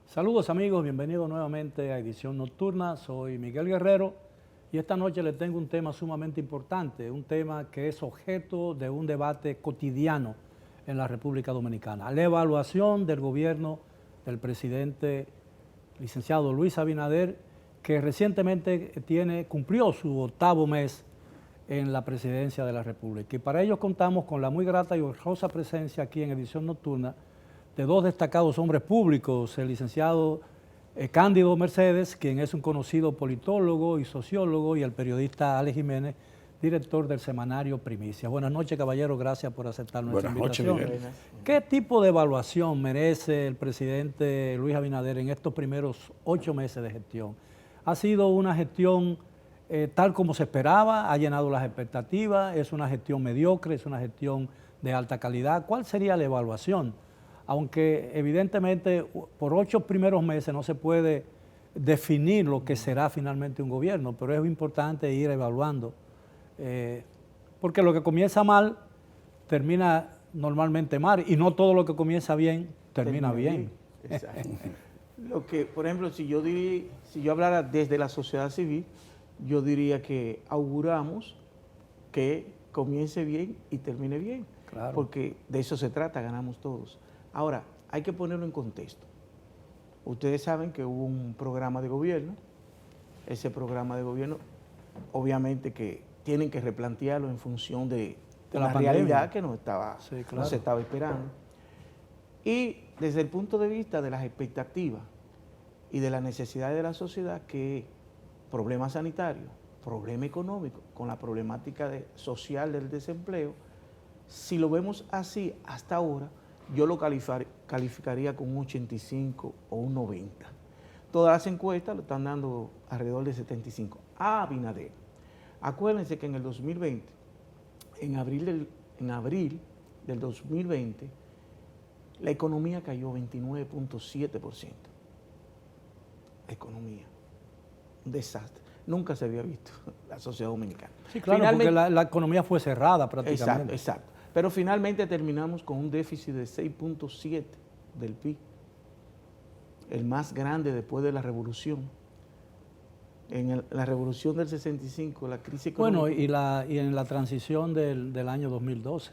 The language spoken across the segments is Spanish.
Saludos amigos, bienvenidos nuevamente a Edición Nocturna. Soy Miguel Guerrero y esta noche les tengo un tema sumamente importante, un tema que es objeto de un debate cotidiano en la República Dominicana. La evaluación del gobierno del presidente licenciado Luis Abinader, que recientemente cumplió su 8º mes en la presidencia de la República. Y para ello contamos con la muy grata y honrosa presencia aquí en Edición Nocturna de dos destacados hombres públicos, el licenciado Cándido Mercedes, quien es un conocido politólogo y sociólogo, y el periodista Alex Jiménez, director del semanario Primicias. Buenas noches, caballero, gracias por aceptar nuestra invitación. Buenas noches, Miguel. ¿Qué tipo de evaluación merece el presidente Luis Abinader en estos primeros 8 meses de gestión? ¿Ha sido una gestión tal como se esperaba? ¿Ha llenado las expectativas? ¿Es una gestión mediocre? ¿Es una gestión de alta calidad? ¿Cuál sería la evaluación? Aunque evidentemente por 8 primeros meses no se puede definir lo que será finalmente un gobierno, pero es importante ir evaluando, porque lo que comienza mal termina normalmente mal, y no todo lo que comienza bien termina bien. Exacto. Lo que, por ejemplo, si yo hablara desde la sociedad civil, yo diría que auguramos que comience bien y termine bien, Claro. Porque de eso se trata, ganamos todos. Ahora, hay que ponerlo en contexto. Ustedes saben que hubo un programa de gobierno. Ese programa de gobierno, obviamente que tienen que replantearlo en función de la realidad que no se estaba esperando. Y desde el punto de vista de las expectativas y de las necesidades de la sociedad, que problema sanitario, problema económico, con la problemática social del desempleo, si lo vemos así hasta ahora, yo lo calificaría con un 85 o un 90. Todas las encuestas lo están dando alrededor de 75. A Abinader. Acuérdense que en el 2020, en abril del 2020, la economía cayó 29.7%. La economía. Un desastre. Nunca se había visto la sociedad dominicana. Sí, claro, porque la economía fue cerrada prácticamente. Exacto. Pero finalmente terminamos con un déficit de 6.7 del PIB, el más grande después de la revolución. En la revolución del 65, la crisis económica. Bueno, y en la transición del año 2012.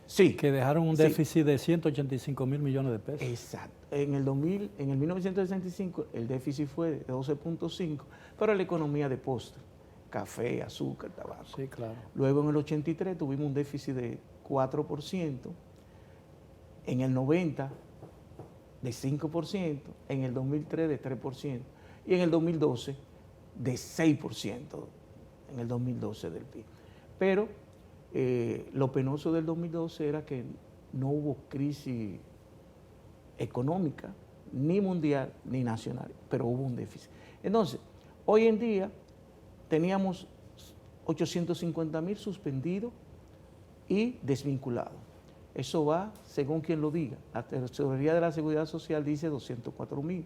Sí. Que dejaron un déficit de 185.000 millones de pesos. Exacto. En el 1965 el déficit fue de 12.5, pero la economía de postre, café, azúcar, tabaco. Sí, claro. Luego en el 83 tuvimos un déficit de 4%, en el 90 de 5%, en el 2003 de 3% y en el 2012 de 6% en el 2012 del PIB. Pero lo penoso del 2012 era que no hubo crisis económica, ni mundial, ni nacional, pero hubo un déficit. Entonces, hoy en día teníamos 850.000 suspendidos y desvinculados. Eso va según quien lo diga. La Tesorería de la Seguridad Social dice 204.000,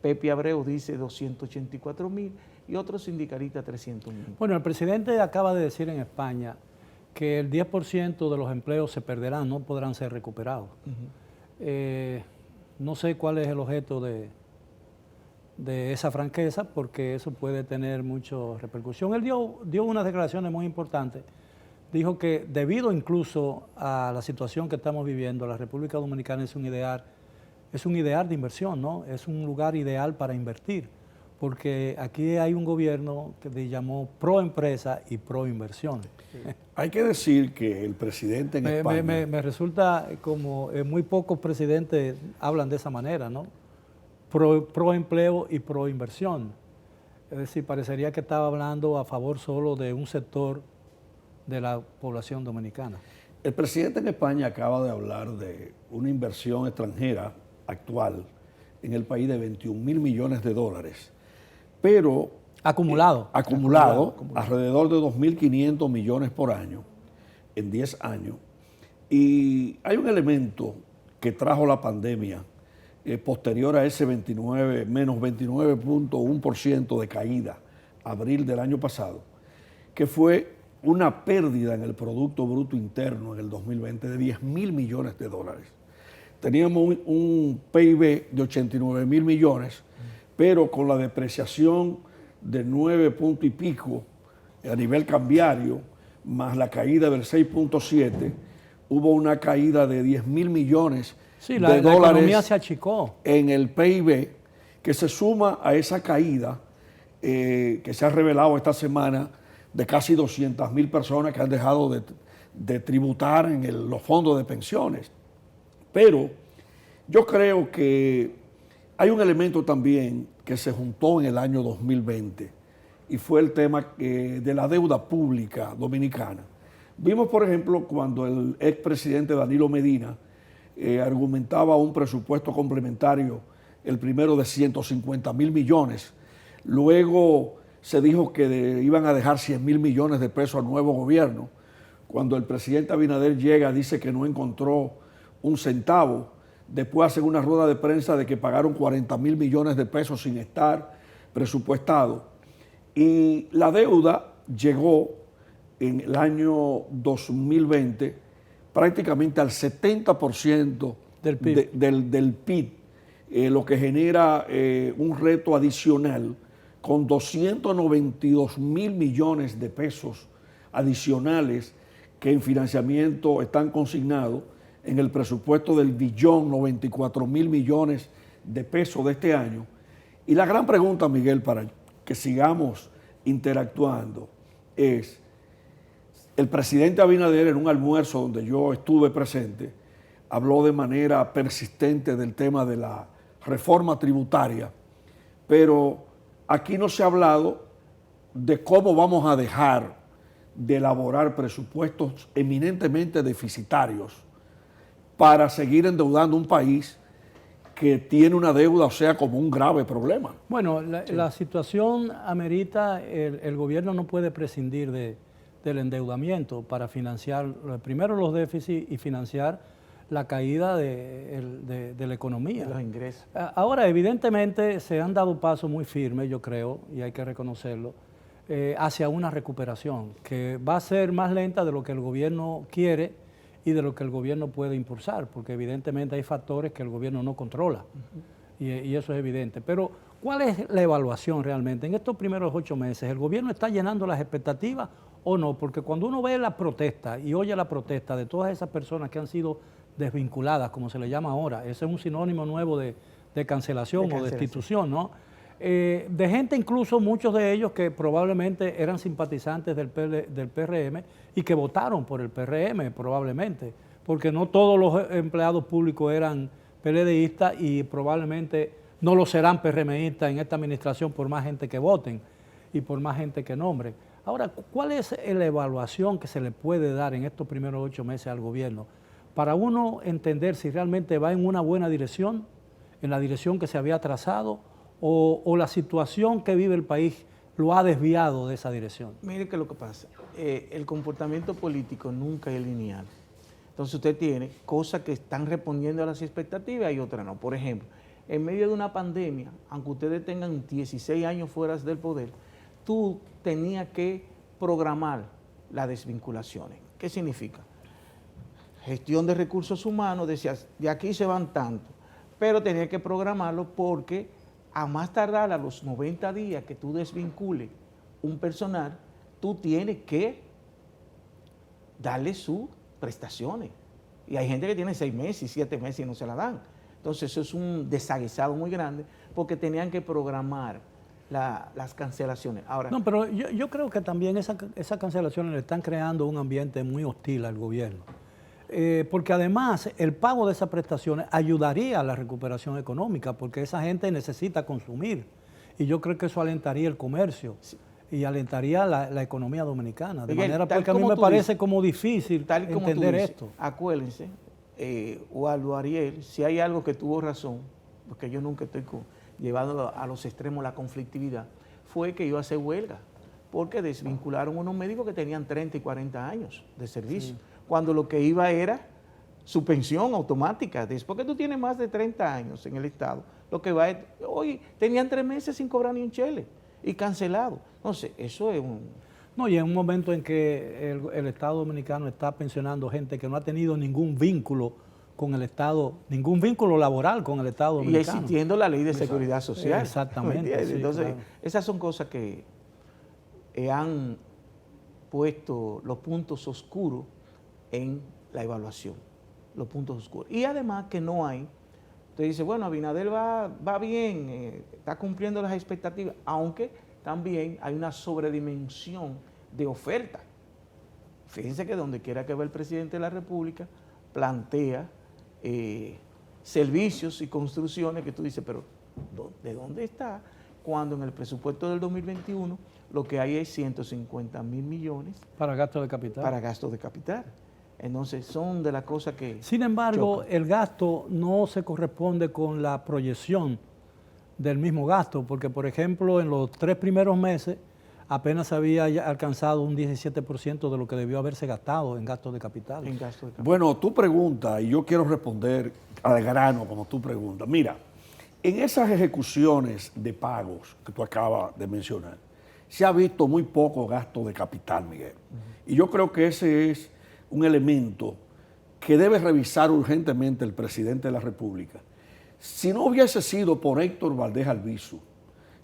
Pepe Abreu dice 284.000 y otros sindicalistas 300.000. Bueno, el presidente acaba de decir en España que el 10% de los empleos se perderán, no podrán ser recuperados. No sé cuál es el objeto de esa franqueza, porque eso puede tener mucha repercusión. Él dio unas declaraciones muy importantes. Dijo que debido incluso a la situación que estamos viviendo, la República Dominicana es un ideal de inversión, ¿no? Es un lugar ideal para invertir, porque aquí hay un gobierno que le llamó pro empresa y pro inversión. Hay que decir que el presidente en España... Me resulta como muy pocos presidentes hablan de esa manera, ¿no? Pro empleo y pro inversión. Es decir, parecería que estaba hablando a favor solo de un sector de la población dominicana. El presidente en España acaba de hablar de una inversión extranjera actual en el país de 21.000 millones de dólares, pero... Acumulado, alrededor de 2.500 millones por año, en 10 años. Y hay un elemento que trajo la pandemia posterior a ese menos 29.1% de caída, abril del año pasado, que fue una pérdida en el Producto Bruto Interno en el 2020 de 10.000 millones de dólares. teníamos un PIB de 89 mil millones, pero con la depreciación de 9 puntos y pico a nivel cambiario, más la caída del 6.7, hubo una caída de 10 mil millones Sí, de la dólares economía se achicó. en el PIB, que se suma a esa caída que se ha revelado esta semana de casi 200 mil personas que han dejado de tributar en los fondos de pensiones. Pero yo creo que hay un elemento también que se juntó en el año 2020 y fue el tema de la deuda pública dominicana. Vimos, por ejemplo, cuando el expresidente Danilo Medina argumentaba un presupuesto complementario, el primero de 150 mil millones. Luego se dijo que iban a dejar 100 mil millones de pesos al nuevo gobierno. Cuando el presidente Abinader llega, dice que no encontró un centavo. Después hacen una rueda de prensa de que pagaron 40 mil millones de pesos sin estar presupuestado. Y la deuda llegó en el año 2020 prácticamente al 70% Del PIB. del PIB, lo que genera un reto adicional con 292 mil millones de pesos adicionales que en financiamiento están consignados en el presupuesto del 1.094 millones de pesos de este año. Y la gran pregunta, Miguel, para que sigamos interactuando es, el presidente Abinader en un almuerzo donde yo estuve presente, habló de manera persistente del tema de la reforma tributaria, pero aquí no se ha hablado de cómo vamos a dejar de elaborar presupuestos eminentemente deficitarios para seguir endeudando un país que tiene una deuda, o sea, como un grave problema. Bueno, la situación amerita, el gobierno no puede prescindir del endeudamiento para financiar primero los déficits y financiar la caída de la economía. Los ingresos. Ahora, evidentemente, se han dado pasos muy firmes, yo creo, y hay que reconocerlo, hacia una recuperación que va a ser más lenta de lo que el gobierno quiere y de lo que el gobierno puede impulsar, porque evidentemente hay factores que el gobierno no controla, y eso es evidente. Pero, ¿cuál es la evaluación realmente? En estos primeros 8 meses, ¿el gobierno está llenando las expectativas o no? Porque cuando uno ve la protesta y oye la protesta de todas esas personas que han sido desvinculadas, como se le llama ahora, ese es un sinónimo nuevo de cancelación o destitución, ¿no? De gente incluso, muchos de ellos que probablemente eran simpatizantes del PRM y que votaron por el PRM probablemente, porque no todos los empleados públicos eran PLDistas y probablemente no lo serán PRMistas en esta administración por más gente que voten y por más gente que nombren. Ahora, ¿cuál es la evaluación que se le puede dar en estos primeros 8 meses al gobierno para uno entender si realmente va en una buena dirección, en la dirección que se había trazado, o la situación que vive el país lo ha desviado de esa dirección? Mire que lo que pasa, el comportamiento político nunca es lineal. Entonces usted tiene cosas que están respondiendo a las expectativas y otras no. Por ejemplo, en medio de una pandemia, aunque ustedes tengan 16 años fuera del poder, tú tenías que programar las desvinculaciones. ¿Qué significa? Gestión de recursos humanos, decías, de aquí se van tanto, pero tenías que programarlo porque a más tardar a los 90 días que tú desvincules un personal, tú tienes que darle sus prestaciones. Y hay gente que tiene 6 meses, 7 meses y no se la dan. Entonces eso es un desaguisado muy grande porque tenían que programar las cancelaciones. Ahora, no, pero yo creo que también esas cancelaciones le están creando un ambiente muy hostil al gobierno. Porque además el pago de esas prestaciones ayudaría a la recuperación económica, porque esa gente necesita consumir. Y yo creo que eso alentaría el comercio y alentaría la economía dominicana. De Miguel, manera porque a mí me parece como difícil entender esto. Acuérdense, Waldo, Ariel, si hay algo que tuvo razón, porque yo nunca estoy llevando a los extremos la conflictividad, fue que iba a hacer huelga, porque desvincularon unos médicos que tenían 30 y 40 años de servicio. Sí. Cuando lo que iba era su pensión automática. Después que tú tienes más de 30 años en el Estado, lo que va es, hoy tenían 3 meses sin cobrar ni un chele y cancelado. Entonces, eso es un... No, y en un momento en que el Estado Dominicano está pensionando gente que no ha tenido ningún vínculo con el Estado, ningún vínculo laboral con el Estado Y dominicano. existiendo la ley de seguridad social. Exactamente. Sí, Entonces, claro. esas son cosas que han puesto los puntos oscuros en la evaluación, los puntos oscuros. Y además que no hay, usted dice, bueno, Abinader va bien, está cumpliendo las expectativas, aunque también hay una sobredimensión de oferta. Fíjense que donde quiera que va el presidente de la República, plantea servicios y construcciones que tú dices, pero ¿de dónde está? Cuando en el presupuesto del 2021 lo que hay es 150 mil millones Para gasto de capital. para gastos de capital. Entonces son de las cosas que Sin embargo, chocan. el gasto no se corresponde con la proyección del mismo gasto, porque por ejemplo en los 3 primeros meses apenas había ya alcanzado un 17% de lo que debió haberse gastado en gastos de capital. En gastos de capital. Bueno, tú preguntas, y yo quiero responder al grano como tú preguntas. Mira, en esas ejecuciones de pagos que tú acabas de mencionar, se ha visto muy poco gasto de capital, Miguel. Y yo creo que ese es un elemento que debe revisar urgentemente el presidente de la República. Si no hubiese sido por Héctor Valdés Albizu,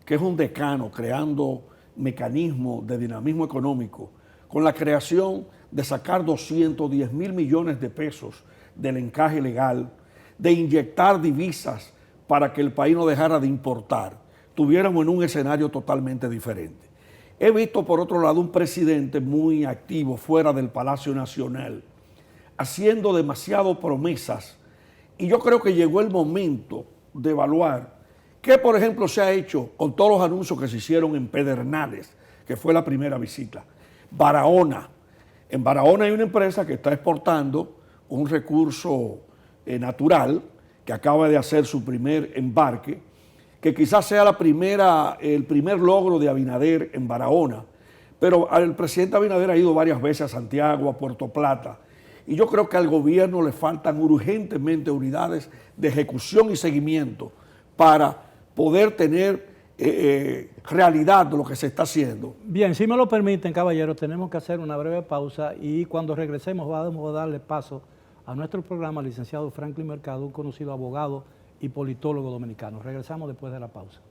que es un decano creando mecanismos de dinamismo económico, con la creación de sacar 210 mil millones de pesos del encaje legal, de inyectar divisas para que el país no dejara de importar, tuviéramos en un escenario totalmente diferente. He visto, por otro lado, un presidente muy activo fuera del Palacio Nacional, haciendo demasiadas promesas, y yo creo que llegó el momento de evaluar qué, por ejemplo, se ha hecho con todos los anuncios que se hicieron en Pedernales, que fue la primera visita. Barahona. En Barahona hay una empresa que está exportando un recurso natural, que acaba de hacer su primer embarque, que quizás sea el primer logro de Abinader en Barahona, pero el presidente Abinader ha ido varias veces a Santiago, a Puerto Plata, y yo creo que al gobierno le faltan urgentemente unidades de ejecución y seguimiento para poder tener realidad de lo que se está haciendo. Bien, si me lo permiten, caballeros, tenemos que hacer una breve pausa y cuando regresemos vamos a darle paso a nuestro programa, al licenciado Franklin Mercado, un conocido abogado y politólogo dominicano. Regresamos después de la pausa.